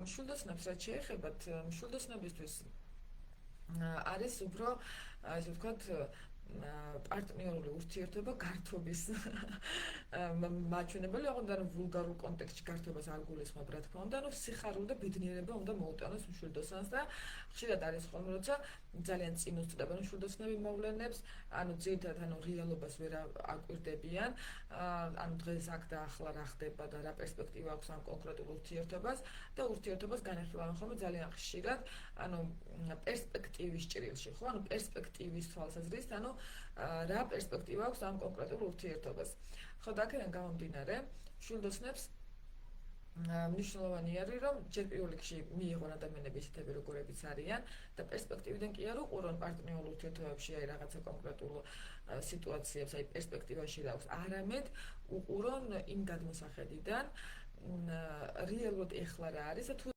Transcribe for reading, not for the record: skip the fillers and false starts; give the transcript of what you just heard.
მშვილდოსნებს რაც შეეხებათ, მშვილდოსნებისთვის არის უფრო ასე ვთქვათ პარტნიორული ურთიერთობა გართობის მაჩვენებელი, ოღონდ ანუ ვულგარულ კონტექსტში გართობას არ გულისხმობ, რა თქმა უნდა, ანუ სიხარული და ბედნიერება უნდა მოუტანოს მშვილდოსანს და ხშირად არის ხოლმე, როცა ძალიან წინ უსწრებენ მშვილდოსნები მოვლენებს, ანუ ძირითადად ანუ რეალობას ვერ აკვირდებიან, ანუ დღეს აქ და ახლა რა ხდება და რა პერსპექტივა აქვს ამ კონკრეტულ ურთიერთობას და ურთიერთობას განიხილავენ ხოლმე ძალიან ხშირად, ანუ პერსპექტივის ჭრილში, ხო? ანუ პერსპექტივის თვალსაზრისით, ანუ რა პერსპექტივა აქვს ამ კონკრეტულ ურთიერთობას. ხო, და აქედან გამომდინარე, მშვილდოსნებს მნიშვნელოვანი არის, რომ ჯერ პირველ რიგში მიიღონ ადამიანები ისეთები, როგორებიც არიან და პერსპექტივიდან კი არ უყურონ პარტნიორულ ურთიერთობებში აი რაღაცა კონკრეტულ სიტუაციებს, აი პერსპექტივაში რა აქვს, არამედ უყურონ იმ გადმოსახედიდან რეალურად ეხლა რა არის და თუ